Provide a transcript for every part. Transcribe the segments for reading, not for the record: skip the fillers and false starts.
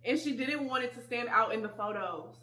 and she didn't want it to stand out in the photos.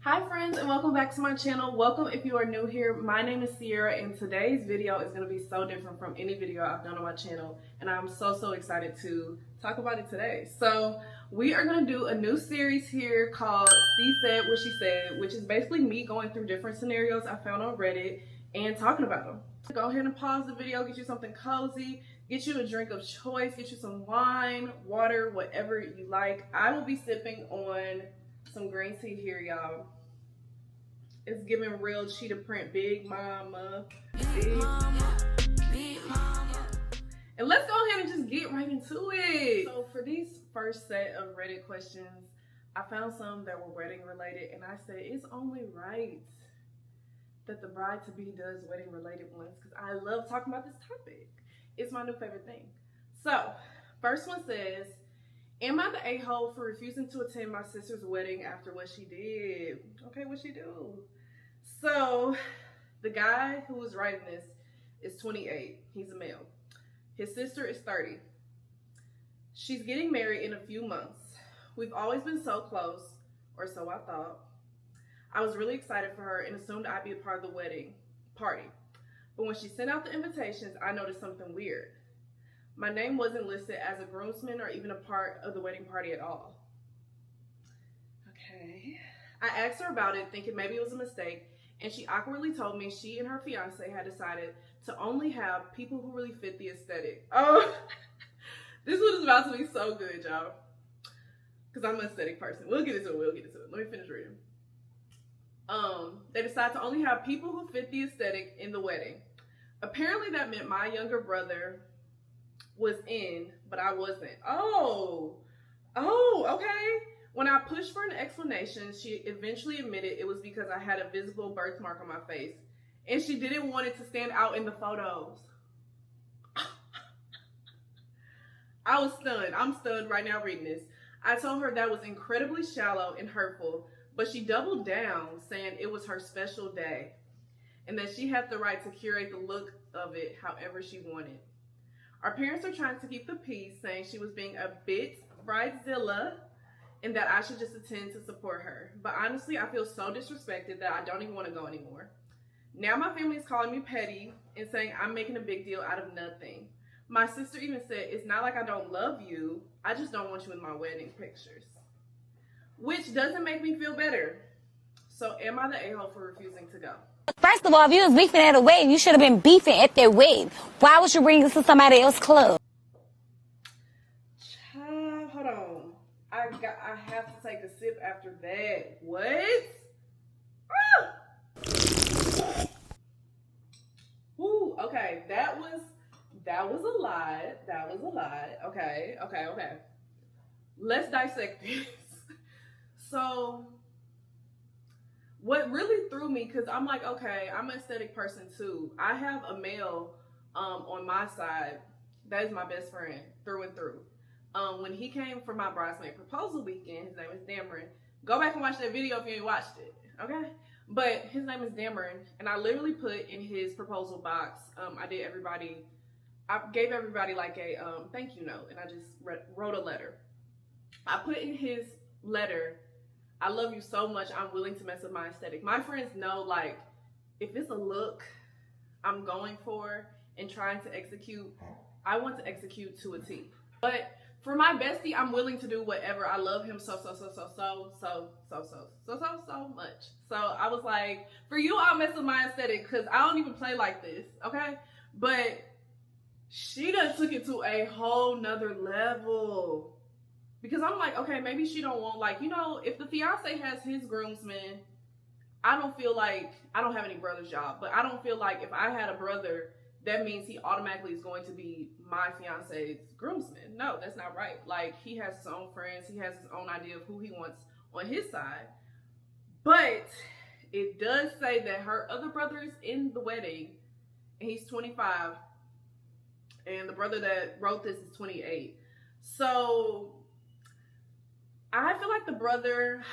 Hi friends, and welcome back to my channel. Welcome if you are new here. My name is Sierra, and today's video is going to be so different from any video I've done on my channel, and I'm so excited to talk about it today. So we are going to do a new series here called She Said What She Said, which is basically me going through different scenarios I found on Reddit and talking about them. Go ahead and pause the video, get you something cozy, get you a drink of choice, get you some wine, water, whatever you like. I will be sipping on some green tea here, y'all. It's giving real cheetah print, big mama, big mama, big mama. And let's go ahead and just get right into it. So for these first set of Reddit questions, I found some that were wedding related, and I said it's only right that the bride-to-be does wedding related ones because I love talking about this topic. It's my new favorite thing. So first one says, am I the a-hole for refusing to attend my sister's wedding after what she did? Okay, what'd she do? So the guy who was writing this is 28. He's a male. His sister is 30. She's getting married in a few months. We've always been so close, or so I thought. I was really excited for her and assumed I'd be a part of the wedding party. But when she sent out the invitations, I noticed something weird. My name wasn't listed as a groomsman or even a part of the wedding party at all. Okay. I asked her about it, thinking maybe it was a mistake, and she awkwardly told me she and her fiance had decided to only have people who really fit the aesthetic. Oh, this one is about to be so good, y'all. Because I'm an aesthetic person. We'll get into it. Let me finish reading. They decided to only have people who fit the aesthetic in the wedding. Apparently that meant my younger brother was in, but I wasn't. Oh, okay. When I pushed for an explanation, she eventually admitted it was because I had a visible birthmark on my face, and she didn't want it to stand out in the photos. I was stunned. I'm stunned right now reading this. I told her that was incredibly shallow and hurtful, but she doubled down, saying it was her special day, and that she had the right to curate the look of it however she wanted. Our parents are trying to keep the peace, saying she was being a bit bridezilla and that I should just attend to support her. But honestly, I feel so disrespected that I don't even want to go anymore. Now my family is calling me petty and saying I'm making a big deal out of nothing. My sister even said, it's not like I don't love you, I just don't want you in my wedding pictures. Which doesn't make me feel better. So am I the a-hole for refusing to go? First of all, if you was beefing at a wedding, you should have been beefing at their wedding. Why would you bring this to somebody else's club? Child, hold on. I have to take a sip after that. What? Ah! Woo, okay, that was a lot. That was a lot. Okay. Let's dissect this. So what really threw me, because I'm like, okay, I'm an aesthetic person too. I have a male on my side that is my best friend through and through. When he came for my bridesmaid proposal weekend, his name is Dameron. Go back and watch that video if you ain't watched it, okay? But his name is Dameron, and I literally put in his proposal box, I gave everybody like a thank you note, and I just wrote a letter. I put in his letter, I love you so much, I'm willing to mess with my aesthetic. My friends know, like, if it's a look I'm going for and trying to execute, I want to execute to a T. But for my bestie, I'm willing to do whatever. I love him so much. So I was like, for you, I'll mess with my aesthetic because I don't even play like this, okay? But she done took it to a whole nother level. Because I'm like, okay, maybe she don't want, like, you know, if the fiance has his groomsmen, I don't feel like, I don't have any brothers, y'all, but I don't feel like if I had a brother, that means he automatically is going to be my fiance's groomsman. No, that's not right. Like, he has his own friends. He has his own idea of who he wants on his side. But it does say that her other brother is in the wedding, and he's 25. And the brother that wrote this is 28. So I feel like the brother,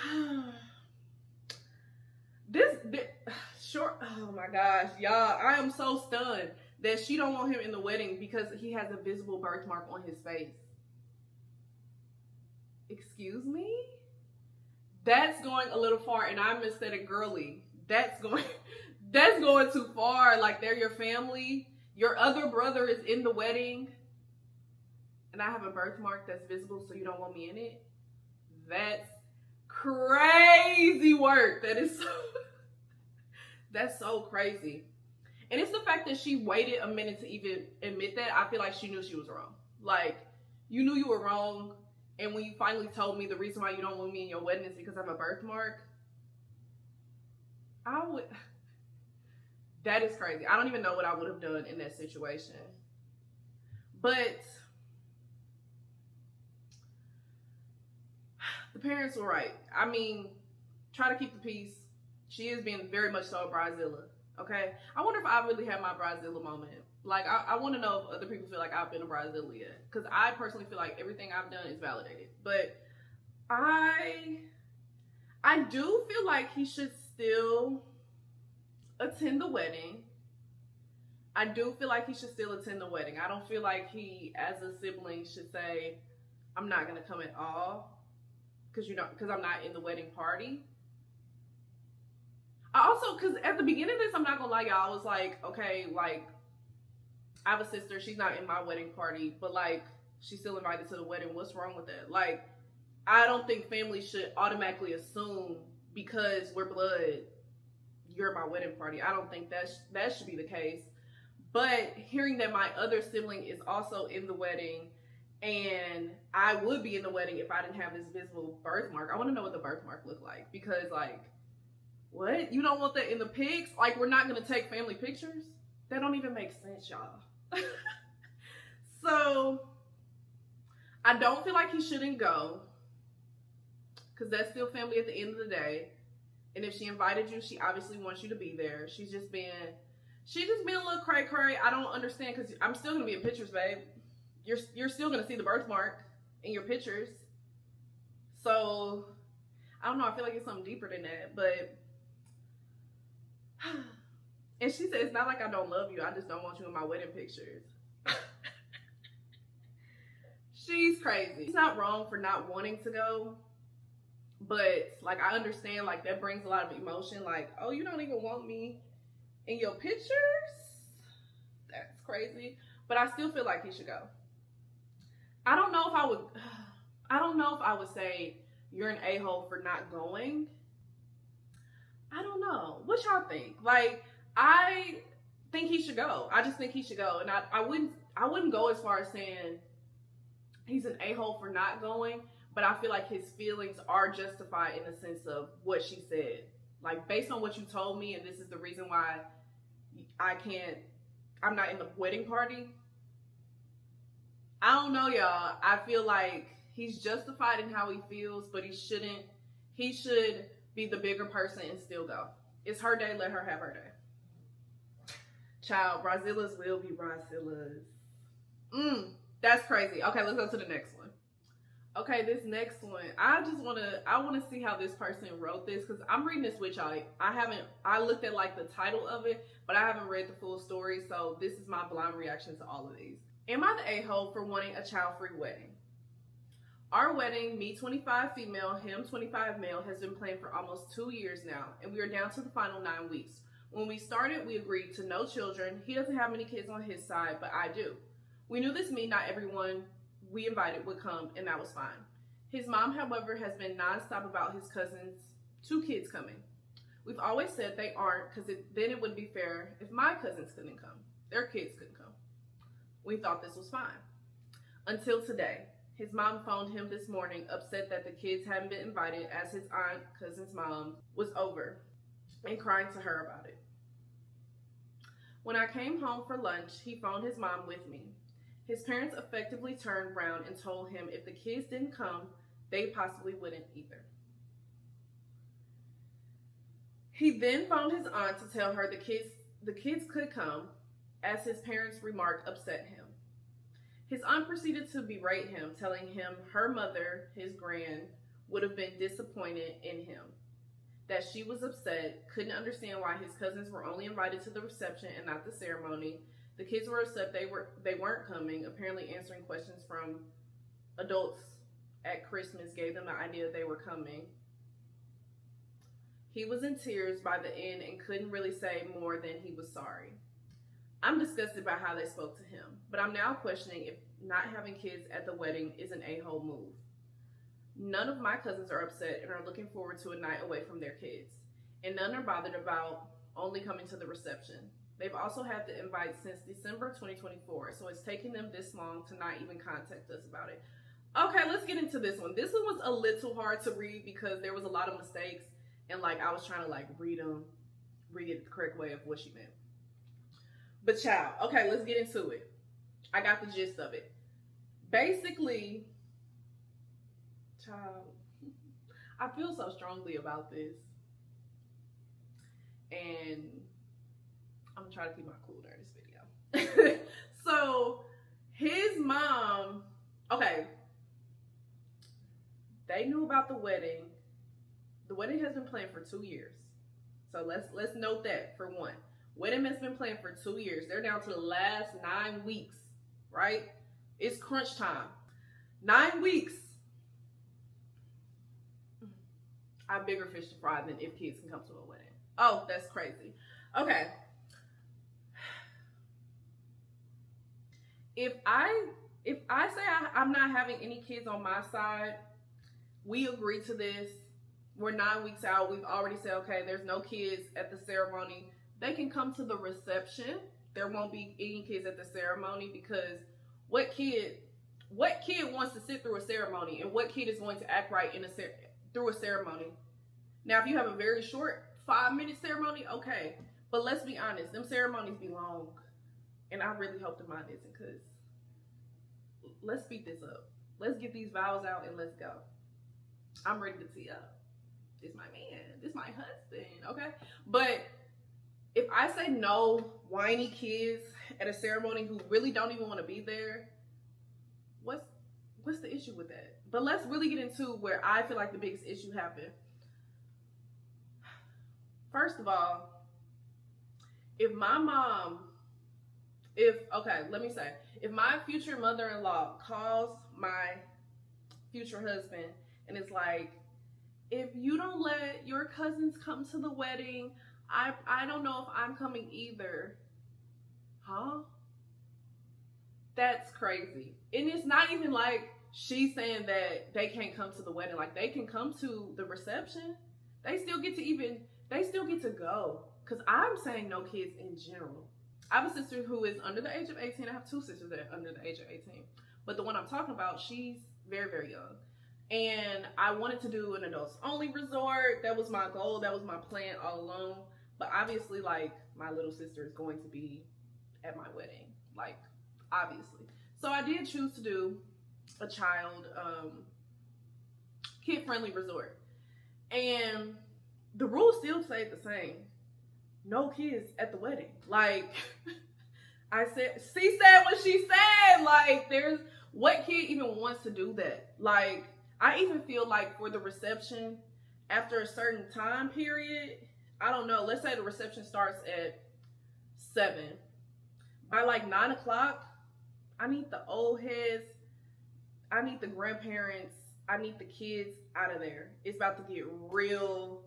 Sure. Oh my gosh, y'all. I am so stunned that she don't want him in the wedding because he has a visible birthmark on his face. Excuse me? That's going a little far, and I'm aesthetic girly. That's going too far. Like, they're your family. Your other brother is in the wedding, and I have a birthmark that's visible, so you don't want me in it? That's crazy work. That's so crazy. And it's the fact that she waited a minute to even admit that. I feel like she knew she was wrong. Like, you knew you were wrong, and when you finally told me the reason why you don't want me in your wedding is because I have a birthmark, that is crazy. I don't even know what I would have done in that situation. But the parents were right. I mean, try to keep the peace. She is being very much so a bridezilla, okay? I wonder if I really had my bridezilla moment. Like, I want to know if other people feel like I've been a bridezilla yet. Because I personally feel like everything I've done is validated. But I do feel like he should still attend the wedding. I do feel like he should still attend the wedding. I don't feel like he, as a sibling, should say, I'm not going to come at all. Because I'm not in the wedding party. I also, because at the beginning of this, I'm not gonna lie, y'all, I was like, okay, like, I have a sister, she's not in my wedding party, but like, she's still invited to the wedding. What's wrong with that? Like, I don't think family should automatically assume because we're blood, you're my wedding party. I don't think that should be the case. But hearing that my other sibling is also in the wedding, and I would be in the wedding if I didn't have this visible birthmark. I want to know what the birthmark looked like, because like, what? You don't want that in the pics? Like, we're not going to take family pictures? That don't even make sense, y'all. So, I don't feel like he shouldn't go. Because that's still family at the end of the day. And if she invited you, she obviously wants you to be there. She's just being a little cray-cray. I don't understand, because I'm still going to be in pictures, babe. You're still going to see the birthmark in your pictures. So, I don't know. I feel like it's something deeper than that. But... and she said, it's not like I don't love you, I just don't want you in my wedding pictures. She's crazy. She's not wrong for not wanting to go, but like, I understand, like, that brings a lot of emotion. Like, oh, you don't even want me in your pictures? That's crazy. But I still feel like he should go. I don't know if I would say you're an a-hole for not going. I don't know. What y'all think? Like, I think he should go. I just think he should go. And I wouldn't go as far as saying he's an a-hole for not going, but I feel like his feelings are justified in the sense of what she said. Like, based on what you told me, and this is the reason why I'm not in the wedding party. I don't know, y'all. I feel like he's justified in how he feels, but he should be the bigger person and still go. It's her day, let her have her day. Child, Brazillas will be Brazillas. That's crazy. Okay, let's go to the next one. Okay, this next one, I want to see how this person wrote this, because I'm reading this with y'all. I looked at like the title of it, but I haven't read the full story, so this is my blind reaction to all of these. Am I the a-hole for wanting a child-free wedding? Our wedding, me 25 female, him 25 male, has been planned for almost 2 years now, and we are down to the final 9 weeks. When we started, we agreed to no children. He doesn't have many kids on his side, but I do. We knew this meant not everyone we invited would come, and that was fine. His mom, however, has been nonstop about his cousin's 2 kids coming. We've always said they aren't, because then it wouldn't be fair if my cousins couldn't come. Their kids couldn't come. We thought this was fine. Until today. His mom phoned him this morning, upset that the kids hadn't been invited as his aunt, cousin's mom, was over, and crying to her about it. When I came home for lunch, he phoned his mom with me. His parents effectively turned around and told him if the kids didn't come, they possibly wouldn't either. He then phoned his aunt to tell her the kids could come, as his parents' remark upset him. His aunt proceeded to berate him, telling him her mother, his gran, would have been disappointed in him. that she was upset, couldn't understand why his cousins were only invited to the reception and not the ceremony. The kids were upset they weren't coming. Apparently answering questions from adults at Christmas gave them the idea they were coming. He was in tears by the end and couldn't really say more than he was sorry. I'm disgusted by how they spoke to him, but I'm now questioning if not having kids at the wedding is an a-hole move. None of my cousins are upset and are looking forward to a night away from their kids, and none are bothered about only coming to the reception. They've also had the invite since December 2024, so it's taken them this long to not even contact us about it. Okay, let's get into this one. This one was a little hard to read because there was a lot of mistakes, and like I was trying to like read it the correct way of what she meant. But child, okay, let's get into it. I got the gist of it. Basically, child, I feel so strongly about this. And I'm gonna try to keep my cool during this video. So, his mom, okay, they knew about the wedding. The wedding has been planned for 2 years. So let's note that for one. Wedding has been planned for 2 years. They're down to the last 9 weeks, right? It's crunch time. 9 weeks. I have bigger fish to fry than if kids can come to a wedding. Oh, that's crazy. Okay. If I say I'm not having any kids on my side, we agreed to this. We're 9 weeks out. We've already said, okay, there's no kids at the ceremony. They can come to the reception. There won't be any kids at the ceremony because what kid wants to sit through a ceremony, and what kid is going to act right through a ceremony? Now, if you have a very short 5-minute ceremony, okay. But let's be honest, them ceremonies be long. And I really hope that mine isn't, because let's speed this up. Let's get these vows out and let's go. I'm ready to tee up. This my man. This my husband, okay? But if I say no whiny kids at a ceremony who really don't even want to be there, what's the issue with that? But let's really get into where I feel like the biggest issue happened. First of all, if my future mother-in-law calls my future husband and it's like, if you don't let your cousins come to the wedding, I don't know if I'm coming either. Huh? That's crazy. And it's not even like she's saying that they can't come to the wedding. Like, they can come to the reception. They still get to go. Because I'm saying no kids in general. I have a sister who is under the age of 18. I have 2 sisters that are under the age of 18. But the one I'm talking about, she's very, very young. And I wanted to do an adults only resort. That was my goal. That was my plan all along. But obviously, like, my little sister is going to be at my wedding. Like, obviously. So I did choose to do a child, kid-friendly resort. And the rules still stayed the same. No kids at the wedding. Like, she said what she said. Like, what kid even wants to do that? Like, I even feel like for the reception, after a certain time period, I don't know, let's say the reception starts at 7. By like 9 o'clock, I need the old heads, I need the grandparents, I need the kids out of there. It's about to get real.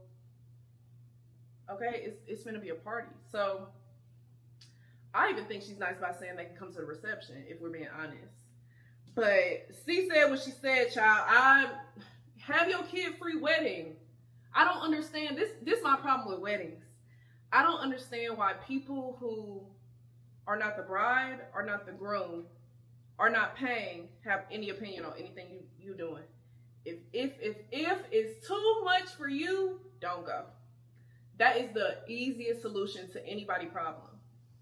Okay, it's gonna be a party. So I even think she's nice by saying they can come to the reception, if we're being honest. But she said what she said, child. I have your kid-free wedding. I don't understand. This is my problem with weddings. I don't understand why people who are not the bride, are not the groom, are not paying, have any opinion on anything you doing. If it's too much for you, don't go. That is the easiest solution to anybody's problem.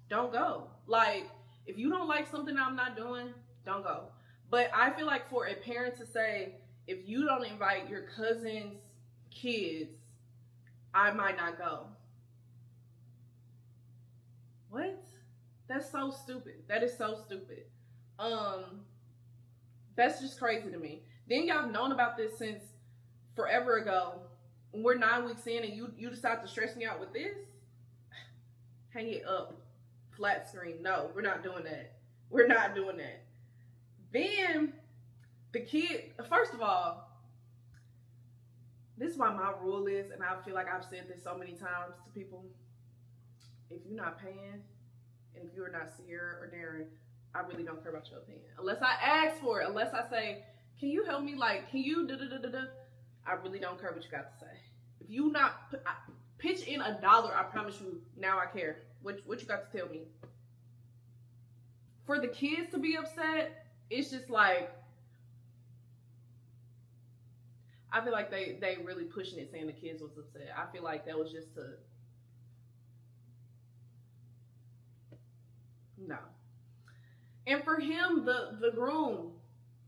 Don't go. Like, if you don't like something I'm not doing, don't go. But I feel like for a parent to say, if you don't invite your cousin's kids, I might not go. What? That's so stupid. That is so stupid. That's just crazy to me. Then y'all have known about this since forever ago we're 9 weeks in and you decide to stress me out with this, hang it up, flat screen. No, we're not doing that. We're not doing that. Then the kid, first of all, this is why my rule is, and I feel like I've said this so many times to people, if you're not paying, and if you're not Sierra or Darren, I really don't care about your opinion. Unless I ask for it, unless I say, can you help me, like, can you da-da-da-da-da, I really don't care what you got to say. If you not pitch in $1, I promise you, now I care. What you got to tell me? For the kids to be upset, it's just like, I feel like they really pushing it, saying the kids was upset. I feel like that was just to, no. And for him, the groom,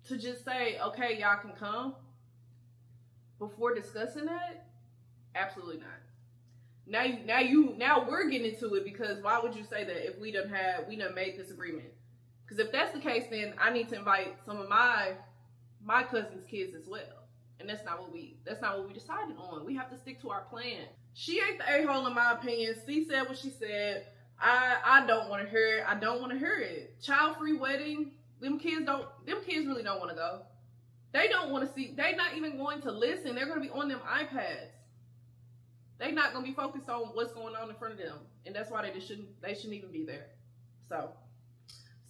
to just say, okay, y'all can come before discussing that, absolutely not. Now we're getting into it, because why would you say that if we done made this agreement? Because if that's the case, then I need to invite some of my cousin's kids as well. And that's not what we decided on. We have to stick to our plan. She ain't the a-hole in my opinion. C said what she said. I don't want to hear it. I don't want to hear it. Child-free wedding. Them kids really don't want to go. They don't want to see. They're not even going to listen. They're going to be on them iPads. They're not going to be focused on what's going on in front of them. And that's why they shouldn't even be there. So,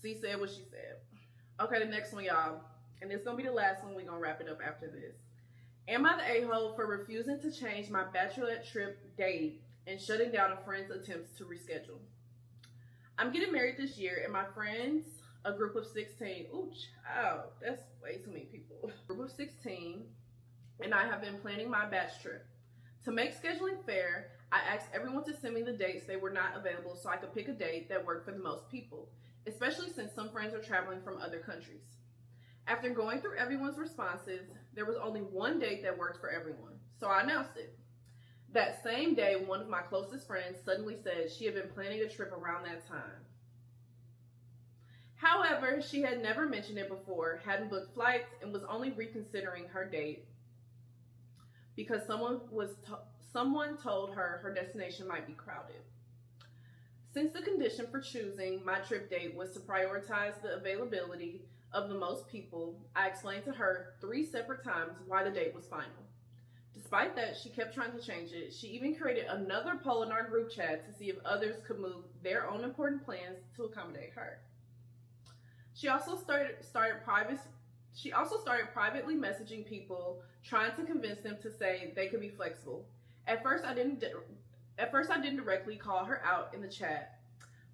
C said what she said. Okay, the next one, y'all. And it's going to be the last one. We're going to wrap it up after this. Am I the a-hole for refusing to change my bachelorette trip date and shutting down a friend's attempts to reschedule? I'm getting married this year, and my friends, a group of 16, ooh, child, that's way too many people. A group of 16, and I have been planning my batch trip. To make scheduling fair, I asked everyone to send me the dates they were not available so I could pick a date that worked for the most people, especially since some friends are traveling from other countries. After going through everyone's responses, there was only one date that worked for everyone, so I announced it. That same day, one of my closest friends suddenly said she had been planning a trip around that time. However, she had never mentioned it before, hadn't booked flights, and was only reconsidering her date because someone told her her destination might be crowded. Since the condition for choosing my trip date was to prioritize the availability of the most people, I explained to her 3 separate times why the date was final. Despite that, she kept trying to change it. She even created another poll in our group chat to see if others could move their own important plans to accommodate her. She also started privately messaging people, trying to convince them to say they could be flexible. At first, I didn't directly call her out in the chat,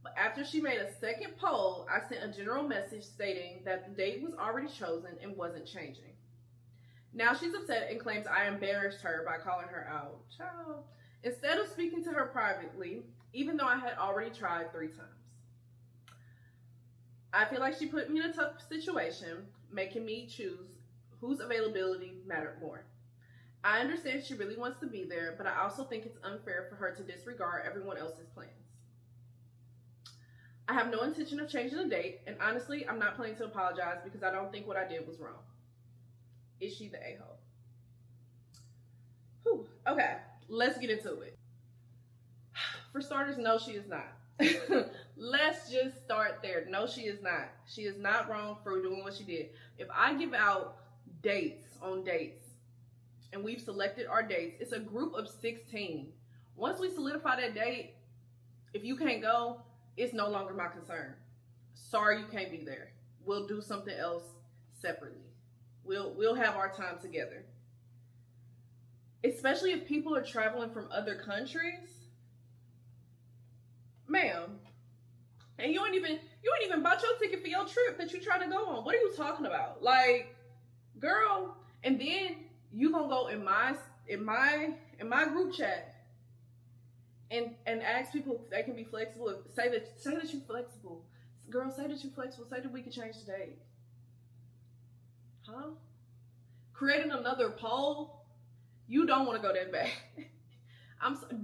but after she made a second poll, I sent a general message stating that the date was already chosen and wasn't changing. Now she's upset and claims I embarrassed her by calling her out. Child. Instead of speaking to her privately, even though I had already tried 3 times. I feel like she put me in a tough situation, making me choose whose availability mattered more. I understand she really wants to be there, but I also think it's unfair for her to disregard everyone else's plans. I have no intention of changing the date, and honestly, I'm not planning to apologize because I don't think what I did was wrong. Is she the a-hole? Whew. Okay, let's get into it. For starters, no, she is not. Let's just start there. No, she is not. She is not wrong for doing what she did. If I give out dates on dates, and we've selected our dates, it's a group of 16. Once we solidify that date, if you can't go, it's no longer my concern. Sorry you can't be there. We'll do something else separately. We'll have our time together. Especially if people are traveling from other countries. Ma'am. And you ain't even bought your ticket for your trip that you're trying to go on. What are you talking about? Like, girl, and then you gonna go in my group chat and ask people if they can be flexible. Say that you're flexible. Girl, say that you're flexible. Say that we can change the date. Huh? Creating another poll? You don't want to go that bad.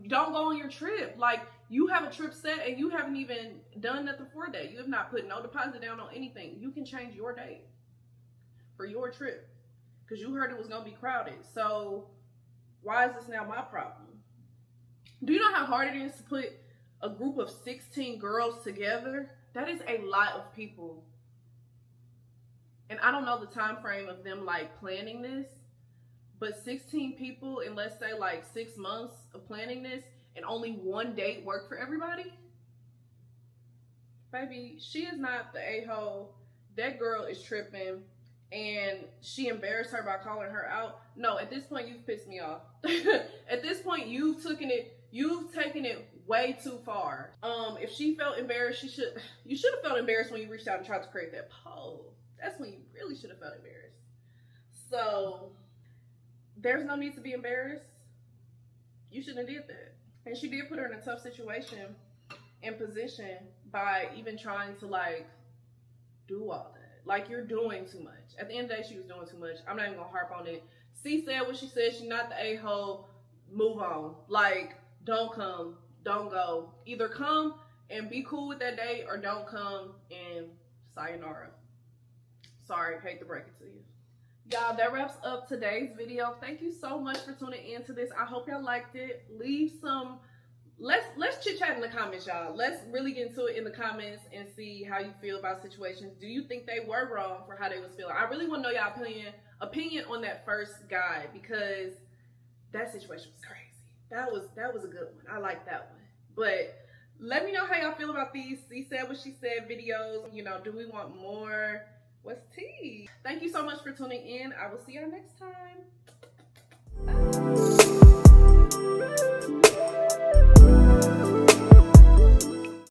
Don't go on your trip. Like, you have a trip set and you haven't even done nothing for that. You have not put no deposit down on anything. You can change your date for your trip because you heard it was going to be crowded. So why is this now my problem? Do you know how hard it is to put a group of 16 girls together? That is a lot of people. And I don't know the time frame of them like planning this, but 16 people in, let's say, like 6 months of planning this, and only one date work for everybody? Baby, she is not the a-hole. That girl is tripping, and she embarrassed her by calling her out. No, at this point, you've pissed me off. At this point, you've taken it way too far. If she felt embarrassed, you should have felt embarrassed when you reached out and tried to create that poll. That's when you really should have felt embarrassed. So there's no need to be embarrassed. You shouldn't have did that. And she did put her in a tough situation and position by even trying to like do all that. Like, you're doing too much. At the end of the day, she was doing too much. I'm not even gonna harp on it. C said what she said. She's not the a-hole. Move on. Like, don't come, don't go. Either come and be cool with that date, or don't come and sayonara. Sorry, hate to break it to you. Y'all, that wraps up today's video. Thank you so much for tuning into this. I hope y'all liked it. Leave some, let's chit chat in the comments, y'all. Let's really get into it in the comments and see how you feel about situations. Do you think they were wrong for how they was feeling? I really want to know y'all opinion on that first guy, because that situation was crazy. That was a good one. I like that one. But let me know how y'all feel about these She Said What She Said videos. You know, do we want more? What's tea? Thank you so much for tuning in. I will see y'all next time. Bye.